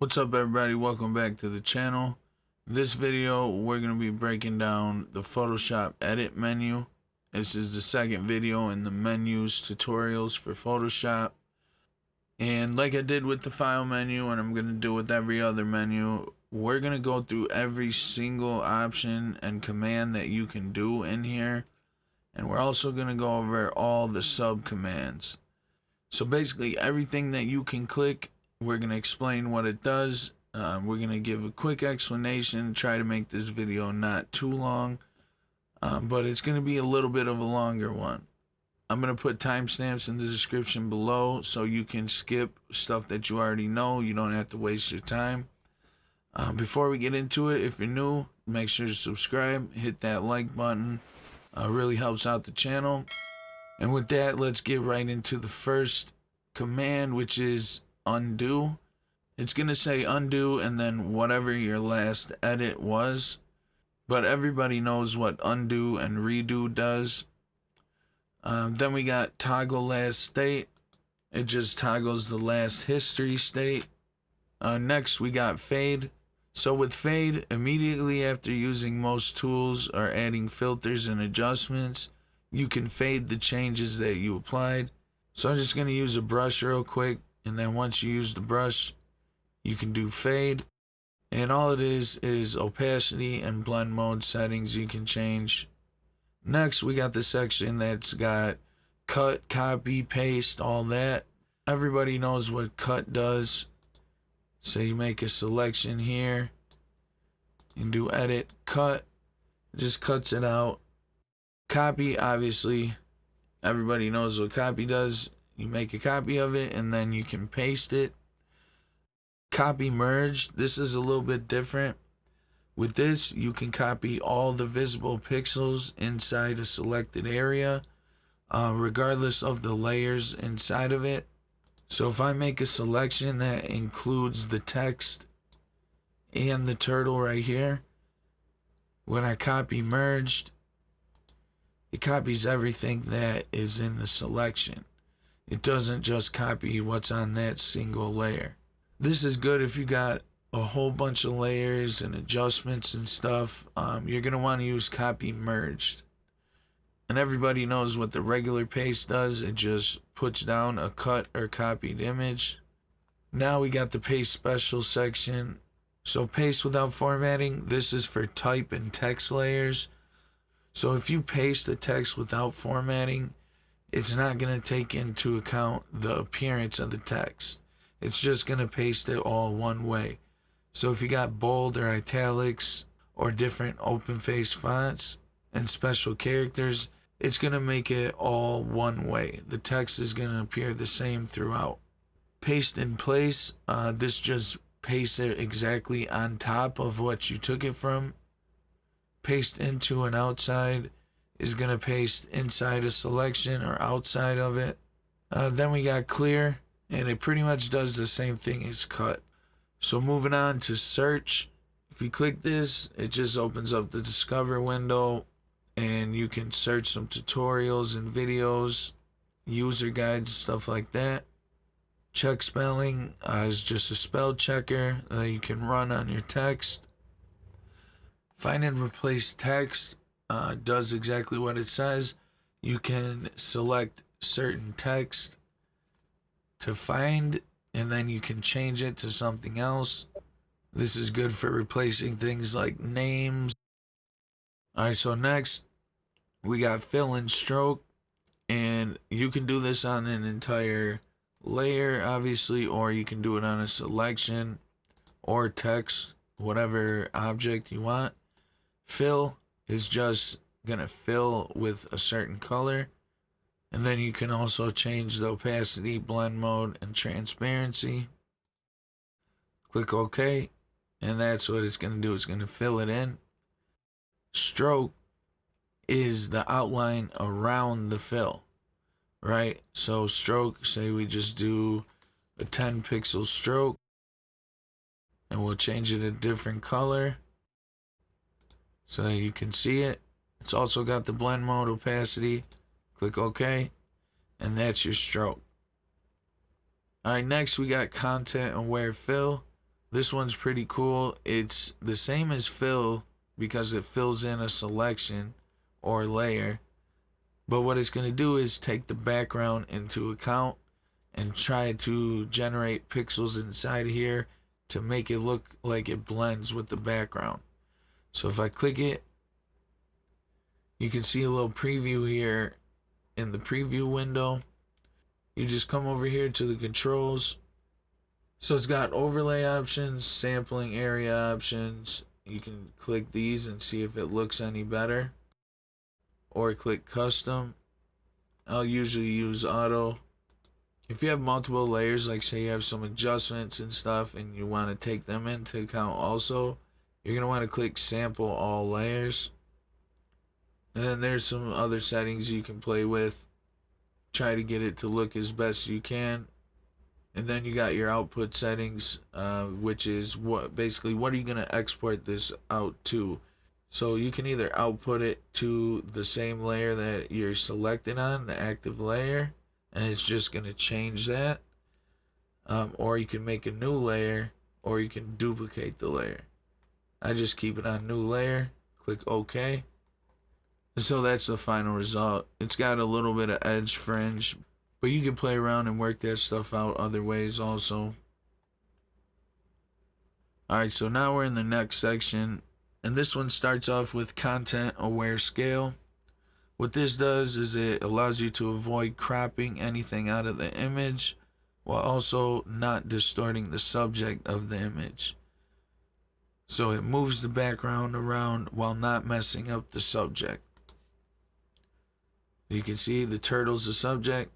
What's up, everybody? Welcome back to the channel. This video we're going to be breaking down the Photoshop edit menu. This is the second video in the menus tutorials for Photoshop, and like I did with the file menu and I'm going to do with every other menu, we're going to go through every single option and command that you can do in here, and we're also going to go over all the sub commands. So basically everything that you can click, we're going to explain what it does. We're going to give a quick explanation, try to make this video not too long, but it's going to be a little bit of a longer one. I'm going to put timestamps in the description below so you can skip stuff that you already know. You don't have to waste your time. Before we get into it, if you're new, make sure to subscribe, hit that like button. Really helps out the channel. And with that, let's get right into the first command, which is undo. It's going to say undo and then whatever your last edit was, but everybody knows what undo and redo does. Then we got toggle last state. It just toggles the last history state. Next we got fade. So with fade, immediately after using most tools or adding filters and adjustments, you can fade the changes that you applied. So I'm just going to use a brush real quick, and then once you use the brush, you can do fade. And all it is opacity and blend mode settings you can change. Next, we got the section that's got cut, copy, paste, all that. Everybody knows what cut does. So you make a selection here, you can do edit, cut, it just cuts it out. Copy, obviously, everybody knows what copy does. You make a copy of it and then you can paste it. Copy merge, this is a little bit different. With this, you can copy all the visible pixels inside a selected area, regardless of the layers inside of it. So if I make a selection that includes the text and the turtle right here, when I copy merged, it copies everything that is in the selection. It doesn't just copy what's on that single layer. This is good if you got a whole bunch of layers and adjustments and stuff. You're going to want to use copy merged. And everybody knows what the regular paste does. It just puts down a cut or copied image. Now we got the paste special section. So paste without formatting, this is for type and text layers. So if you paste the text without formatting, it's not going to take into account the appearance of the text. It's just going to paste it all one way. So if you got bold or italics or different open face fonts and special characters, it's going to make it all one way. The text is going to appear the same throughout. Paste in place, this just pastes it exactly on top of what you took it from. Paste into and outside is going to paste inside a selection or outside of it. Then we got clear, and it pretty much does the same thing as cut. So moving on to search, if you click this, it just opens up the discover window, and you can search some tutorials and videos, user guides, stuff like that. Check spelling is just a spell checker that you can run on your text. Find and replace text does exactly what it says. You can select certain text to find, and then you can change it to something else. This is good for replacing things like names. Alright, so next we got fill and stroke, and you can do this on an entire layer, obviously, or you can do it on a selection or text, whatever object you want. Fill is just gonna fill with a certain color, and then you can also change the opacity, blend mode, and transparency. Click OK, and that's what it's gonna do. It's gonna fill it in. Stroke is the outline around the fill, right? So stroke, say we just do a 10 pixel stroke, and we'll change it a different color so that you can see it. It's also got the blend mode, opacity. Click OK, and that's your stroke. Alright, next we got content aware fill. This one's pretty cool. It's the same as fill because it fills in a selection or layer. But what it's going to do is take the background into account and try to generate pixels inside of here to make it look like it blends with the background. So if I click it, you can see a little preview here in the preview window. You just come over here to the controls. So it's got overlay options, sampling area options. You can click these and see if it looks any better. Or click custom. I'll usually use auto. If you have multiple layers, like say you have some adjustments and stuff and you want to take them into account also, you're going to want to click sample all layers. And then there's some other settings you can play with. Try to get it to look as best you can. And then you got your output settings, which is what are you going to export this out to. So you can either output it to the same layer that you're selected on, the active layer, and it's just going to change that. Or you can make a new layer, or you can duplicate the layer. I just keep it on new layer, click OK. And so that's the final result. It's got a little bit of edge fringe, but you can play around and work that stuff out other ways also. Alright, so now we're in the next section. And this one starts off with content aware scale. What this does is it allows you to avoid cropping anything out of the image while also not distorting the subject of the image. So it moves the background around while not messing up the subject. You can see the turtle's the subject.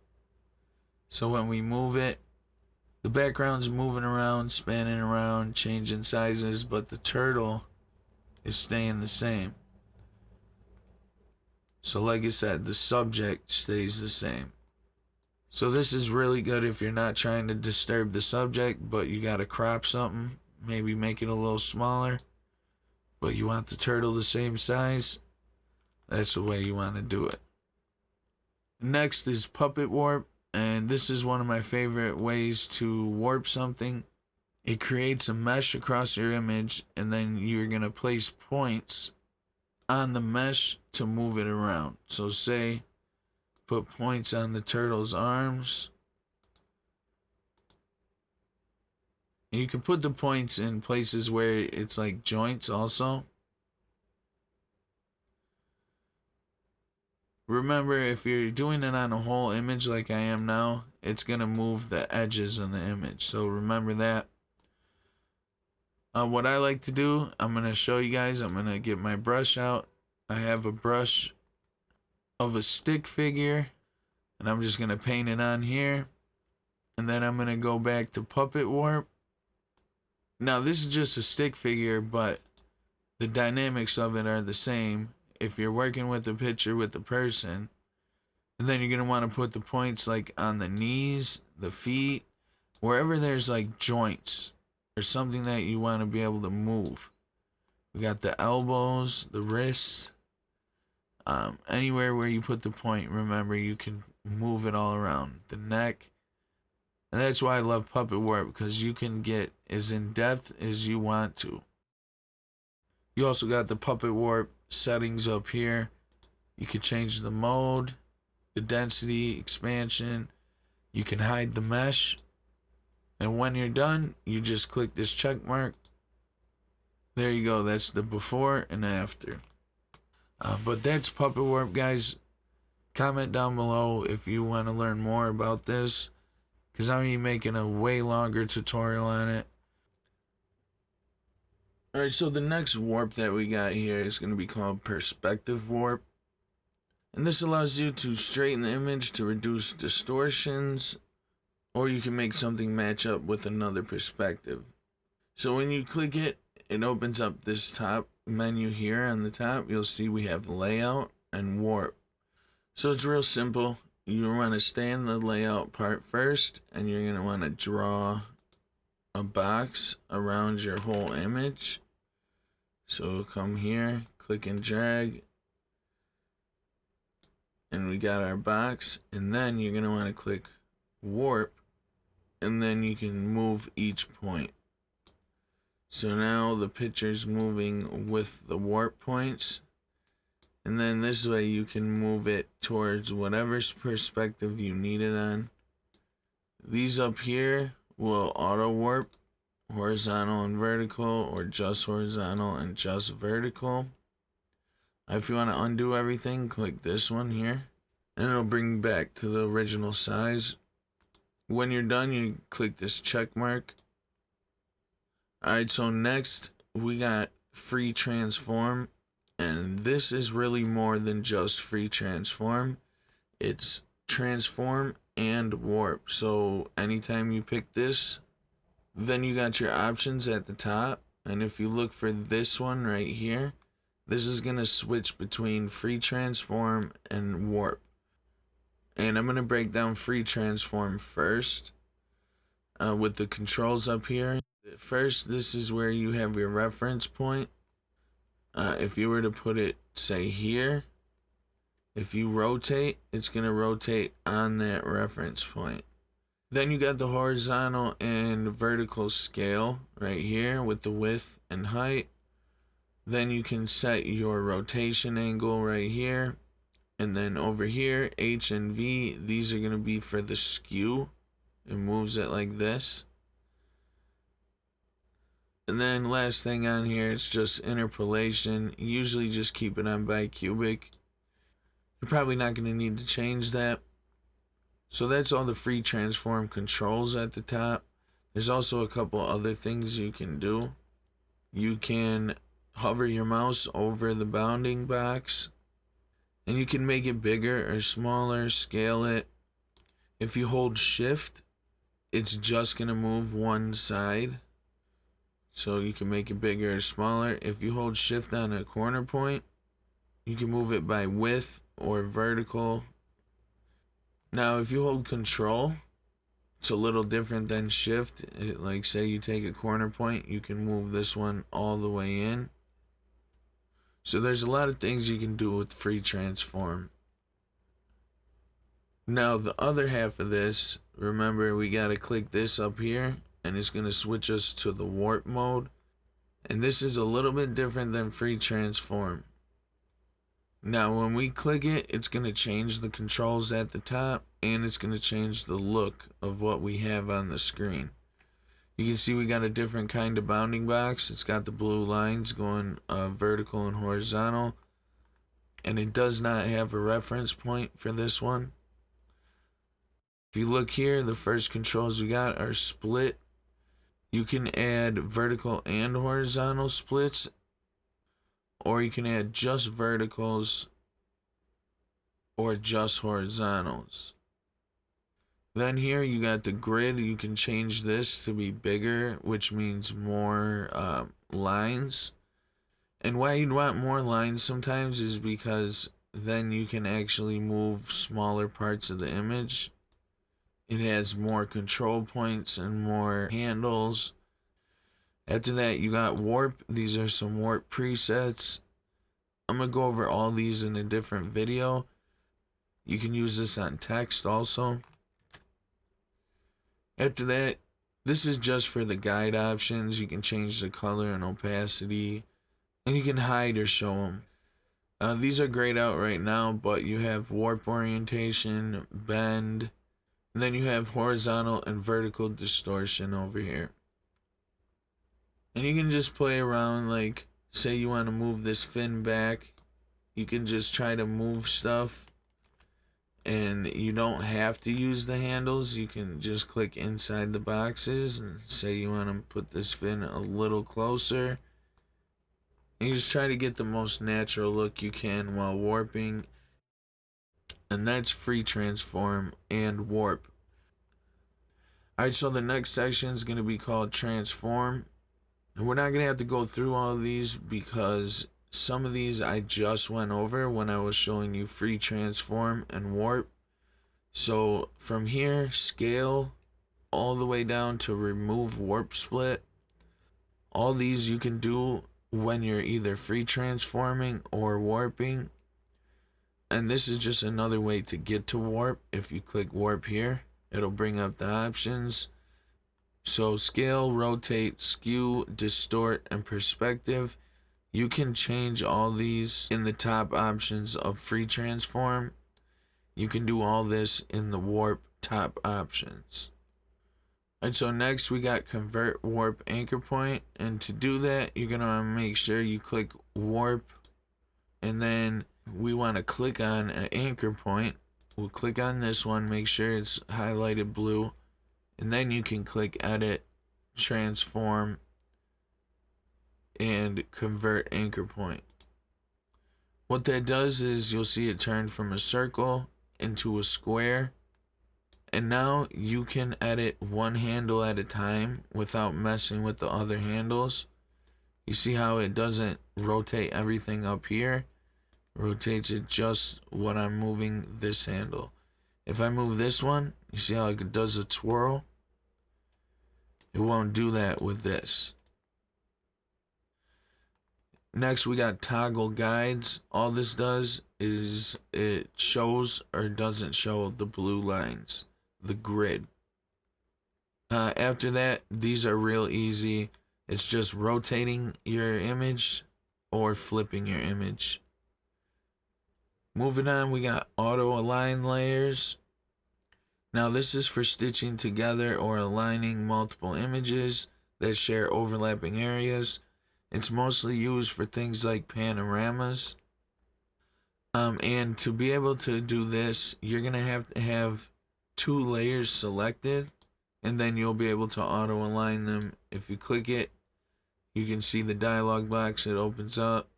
So when we move it, the background's moving around, spanning around, changing sizes, but the turtle is staying the same. So like I said, the subject stays the same. So this is really good if you're not trying to disturb the subject, but you gotta crop something, maybe make it a little smaller, but you want the turtle the same size. That's the way you want to do it. Next is puppet warp, and this is one of my favorite ways to warp something. It creates a mesh across your image, and then you're going to place points on the mesh to move it around. So say, put points on the turtle's arms. And you can put the points in places where it's like joints also. Remember, if you're doing it on a whole image like I am now, it's going to move the edges in the image. So remember that. What I like to do, I'm going to show you guys. I'm going to get my brush out. I have a brush of a stick figure, and I'm just going to paint it on here. And then I'm going to go back to puppet warp. Now this is just a stick figure, but the dynamics of it are the same. If you're working with the picture with the person, and then you're going to want to put the points like on the knees, the feet, wherever there's like joints or something that you want to be able to move. We got the elbows, the wrists, anywhere where you put the point, remember you can move it all around. The neck. And that's why I love puppet warp, because you can get as in depth as you want to. You also got the puppet warp settings up here. You can change the mode, the density, expansion. You can hide the mesh. And when you're done, you just click this check mark. There you go. That's the before and after. But that's puppet warp, guys. Comment down below if you want to learn more about this, because I'm going to be making a way longer tutorial on it. Alright, so the next warp that we got here is going to be called perspective warp. And this allows you to straighten the image to reduce distortions, or you can make something match up with another perspective. So when you click it, it opens up this top menu here on the top. You'll see we have layout and warp. So it's real simple. You want to stay in the layout part first, and you're going to want to draw a box around your whole image. So come here, click and drag, and we got our box. And then you're going to want to click warp, and then you can move each point. So now the picture's moving with the warp points. And then this way you can move it towards whatever perspective you need it on. These up here will auto warp horizontal and vertical, or just horizontal and just vertical. If you want to undo everything, click this one here, and it'll bring back to the original size. When you're done, you click this check mark. Alright, so next we got free transform, and this is really more than just free transform. It's transform and warp. So anytime you pick this, then you got your options at the top, and if you look for this one right here, this is going to switch between free transform and warp. And I'm going to break down free transform first with the controls up here. First, this is where you have your reference point. If you were to put it, say, here, if you rotate, it's going to rotate on that reference point. Then you got the horizontal and vertical scale right here with the width and height. Then you can set your rotation angle right here. And then over here, H and V, these are going to be for the skew. It moves it like this. And then last thing on here, it's just interpolation. Usually just keep it on bicubic. You're probably not going to need to change that. So that's all the free transform controls at the top. There's also a couple other things you can do. You can hover your mouse over the bounding box, and you can make it bigger or smaller, scale it. If you hold shift, it's just going to move one side. So you can make it bigger or smaller. If you hold shift on a corner point, you can move it by width or vertical. Now, if you hold control, it's a little different than shift. Like say you take a corner point, you can move this one all the way in. So there's a lot of things you can do with free transform. Now the other half of this, remember we got to click this up here, and it's going to switch us to the warp mode. And this is a little bit different than free transform. Now when we click it, it's going to change the controls at the top, and it's going to change the look of what we have on the screen. You can see we got a different kind of bounding box. It's got the blue lines going vertical and horizontal, and it does not have a reference point for this one. If you look here, the first controls we got are split. You can add vertical and horizontal splits, or you can add just verticals or just horizontals. Then here you got the grid. You can change this to be bigger, which means more lines. And why you'd want more lines sometimes is because then you can actually move smaller parts of the image. It has more control points and more handles. After that, you got warp. These are some warp presets. I'm going to go over all these in a different video. You can use this on text also. After that, this is just for the guide options. You can change the color and opacity, and you can hide or show them. These are grayed out right now, but you have warp orientation, bend, and then you have horizontal and vertical distortion over here. And you can just play around, like say you want to move this fin back, you can just try to move stuff, and you don't have to use the handles. You can just click inside the boxes and say you want to put this fin a little closer, and you just try to get the most natural look you can while warping. And that's free transform and warp. Alright, so the next section is going to be called transform. And we're not going to have to go through all of these because some of these I just went over when I was showing you free transform and warp. So from here, scale all the way down to remove warp split. All these you can do when you're either free transforming or warping. And this is just another way to get to warp. If you click warp here, it'll bring up the options. So scale, rotate, skew, distort, and perspective. You can change all these in the top options of free transform. You can do all this in the warp top options. Alright, so next we got convert warp anchor point, and to do that you're gonna make sure you click warp, and then we want to click on an anchor point. We'll click on this one, make sure it's highlighted blue, and then you can click edit, transform, and convert anchor point. What that does is you'll see it turn from a circle into a square, and now you can edit one handle at a time without messing with the other handles. You see how it doesn't rotate everything up here? It rotates it just when I'm moving this handle. If I move this one, you see how it does a twirl? It won't do that with this. Next we got toggle guides. All this does is it shows or doesn't show the blue lines, the grid. After that, these are real easy. It's just rotating your image or flipping your image. Moving on, we got auto align layers. Now this is for stitching together or aligning multiple images that share overlapping areas. It's mostly used for things like panoramas. And to be able to do this, you're gonna have to have 2 layers selected, and then you'll be able to auto align them. If you click it, you can see the dialog box. It opens up.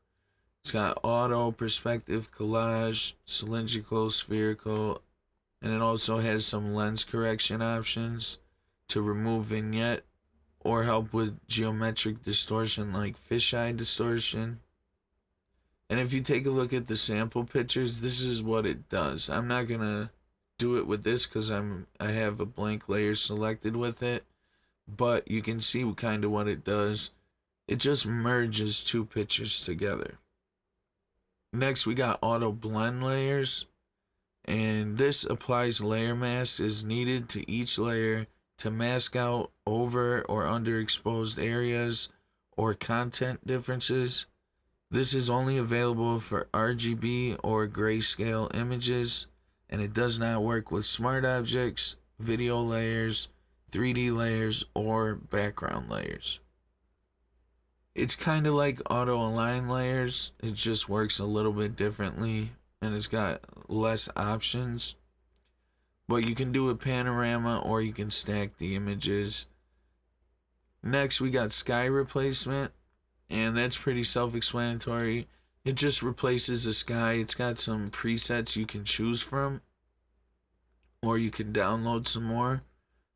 It's got auto, perspective, collage, cylindrical, spherical, and it also has some lens correction options to remove vignette or help with geometric distortion like fisheye distortion. And if you take a look at the sample pictures, this is what it does. I'm not gonna do it with this because I have a blank layer selected with it, but you can see kind of what it does. It just merges 2 pictures together. Next we got auto blend layers, and this applies layer mask as needed to each layer to mask out over or underexposed areas or content differences. This is only available for RGB or grayscale images, and it does not work with smart objects, video layers, 3D layers, or background layers. It's kind of like auto align layers, it just works a little bit differently and it's got less options. But you can do a panorama or you can stack the images. Next we got sky replacement, and that's pretty self-explanatory. It just replaces the sky. It's got some presets you can choose from, or you can download some more,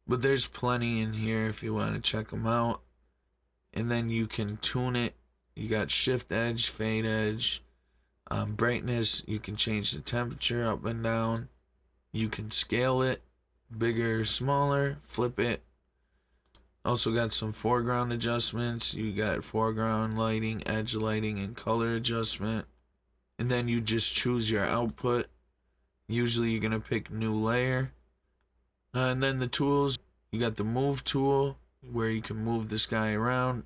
but there's plenty in here if you want to check them out. And then you can tune it. You got shift edge, fade edge, brightness. You can change the temperature up and down. You can scale it, bigger, smaller, flip it. Also got some foreground adjustments. You got foreground lighting, edge lighting, and color adjustment. And then you just choose your output. Usually you're gonna pick new layer. And then the tools, you got the move tool where you can move the sky around,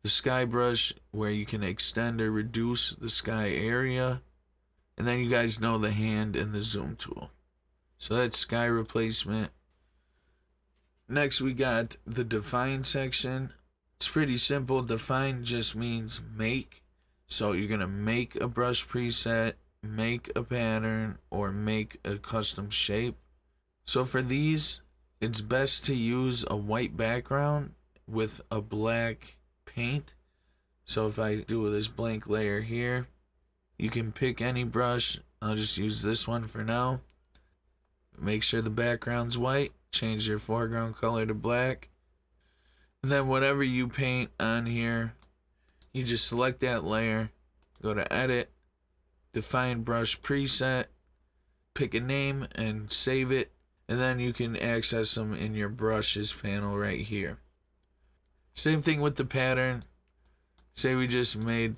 the sky brush where you can extend or reduce the sky area, and then you guys know the hand and the zoom tool. So that's sky replacement. Next we got the define section. It's pretty simple. Define just means make. So you're gonna make a brush preset, make a pattern, or make a custom shape. So for these, it's best to use a white background with a black paint. So if I do this blank layer here, you can pick any brush. I'll just use this one for now. Make sure the background's white. Change your foreground color to black. And then whatever you paint on here, you just select that layer, go to edit, define brush preset, pick a name and save it. And then you can access them in your brushes panel right here. Same thing with the pattern. Say we just made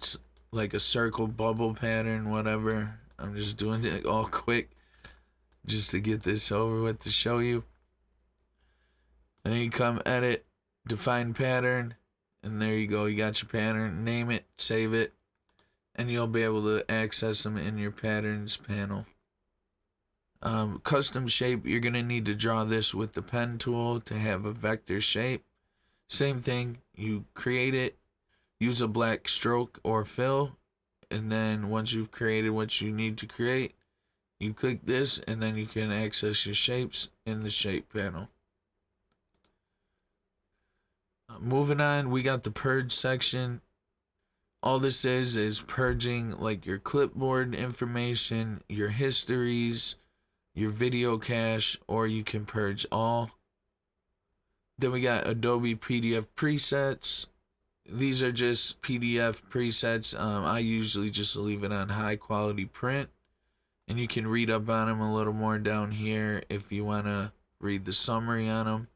like a circle bubble pattern, whatever. I'm just doing it all quick just to get this over with to show you. And then you come edit, define pattern, and there you go, you got your pattern. Name it, save it, and you'll be able to access them in your patterns panel. Custom shape, you're going to need to draw this with the pen tool to have a vector shape. Same thing, you create it, use a black stroke or fill, and then once you've created what you need to create, you click this, and then you can access your shapes in the shape panel. Moving on, we got the purge section. All this is purging like your clipboard information, your histories, your video cache, or you can purge all. Then we got Adobe PDF presets. These are just PDF presets. I usually just leave it on high quality print, and you can read up on them a little more down here if you want to read the summary on them.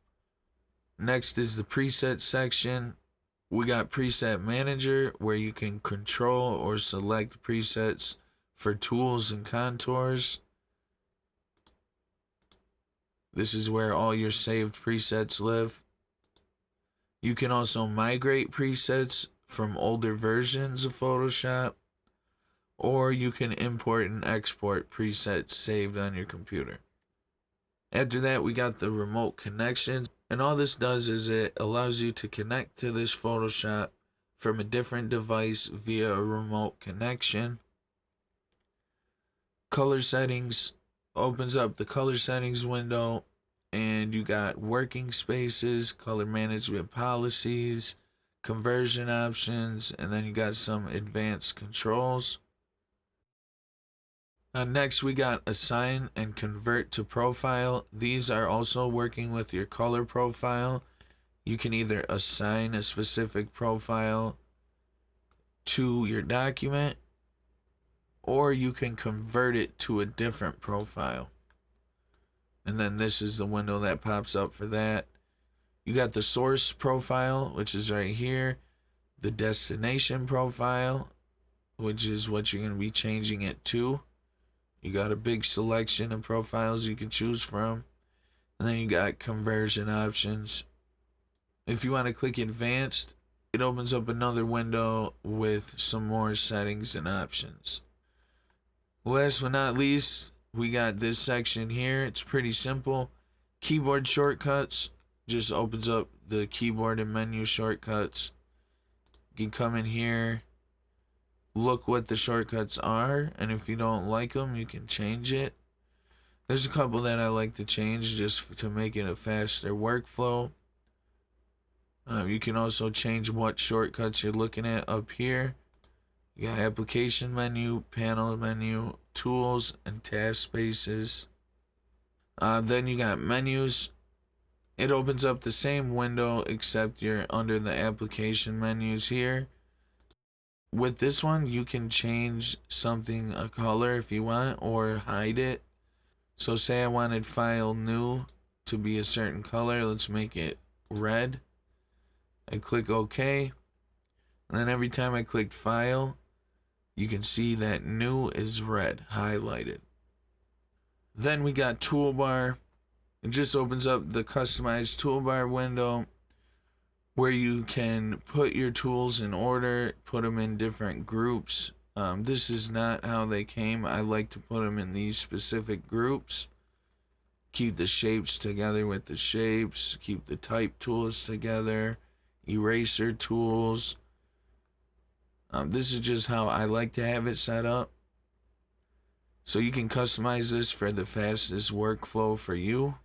Next is the preset section. We got preset manager, where you can control or select presets for tools and contours. This is where all your saved presets live. You can also migrate presets from older versions of Photoshop, or you can import and export presets saved on your computer. After that, we got the remote connections, and all this does is it allows you to connect to this Photoshop from a different device via a remote connection. Color settings opens up the color settings window, and you got working spaces, color management policies, conversion options, and then you got some advanced controls. Next, we got assign and convert to profile. These are also working with your color profile. You can either assign a specific profile to your document, or you can convert it to a different profile. And then this is the window that pops up for that. You got the source profile, which is right here. The destination profile, which is what you're going to be changing it to. You got a big selection of profiles you can choose from. And then you got conversion options. If you want to click advanced, it opens up another window with some more settings and options. Last but not least, we got this section here. It's pretty simple. Keyboard shortcuts. Just opens up the keyboard and menu shortcuts. You can come in here, look what the shortcuts are, and if you don't like them, you can change it. There's a couple that I like to change just to make it a faster workflow. You can also change what shortcuts you're looking at up here. You got application menu, panel menu, tools, and task spaces. Then you got menus. It opens up the same window except you're under the application menus here. With this one, you can change something, a color if you want, or hide it. So say I wanted file new to be a certain color. Let's make it red. I click OK. And then every time I click file, you can see that new is red, highlighted. Then we got toolbar. It just opens up the customized toolbar window where you can put your tools in order, put them in different groups. This is not how they came. I like to put them in these specific groups. Keep the shapes together with the shapes. Keep the type tools together. Eraser tools. This is just how I like to have it set up. So you can customize this for the fastest workflow for you.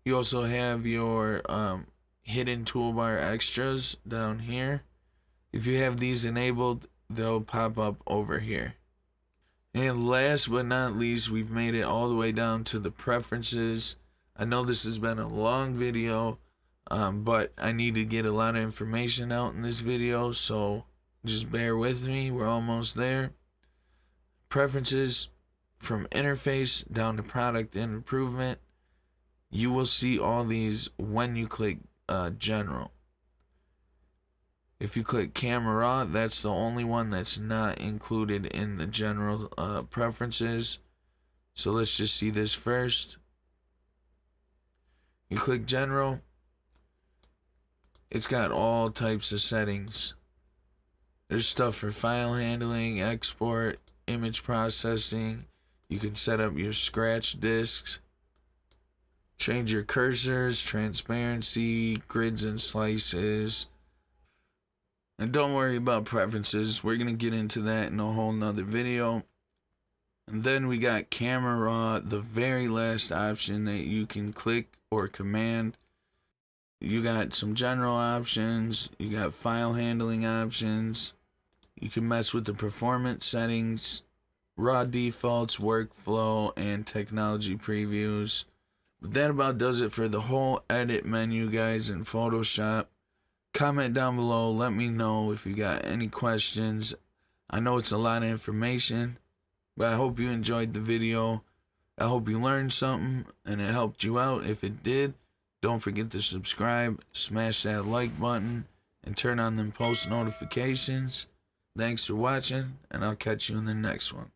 You also have your hidden toolbar extras down here. If you have these enabled, they'll pop up over here. And last but not least, we've made it all the way down to the preferences. I know this has been a long video, but I need to get a lot of information out in this video, so just bear with me. We're almost there. Preferences, from interface down to product and improvement. You will see all these when you click general. If you click camera, that's the only one that's not included in the general preferences. So let's just see this first. You click general, It's got all types of settings. There's stuff for file handling, export, image processing. You can set up your scratch disks, change your cursors, transparency, grids and slices. And don't worry about preferences. We're going to get into that in a whole nother video. And then we got camera raw, the very last option that you can click or command. You got some general options. You got file handling options. You can mess with the performance settings, raw defaults, workflow, and technology previews. But that about does it for the whole edit menu, guys, in Photoshop. Comment down below. Let me know if you got any questions. I know it's a lot of information, but I hope you enjoyed the video. I hope you learned something and it helped you out. If it did, don't forget to subscribe, smash that like button, and turn on them post notifications. Thanks for watching, and I'll catch you in the next one.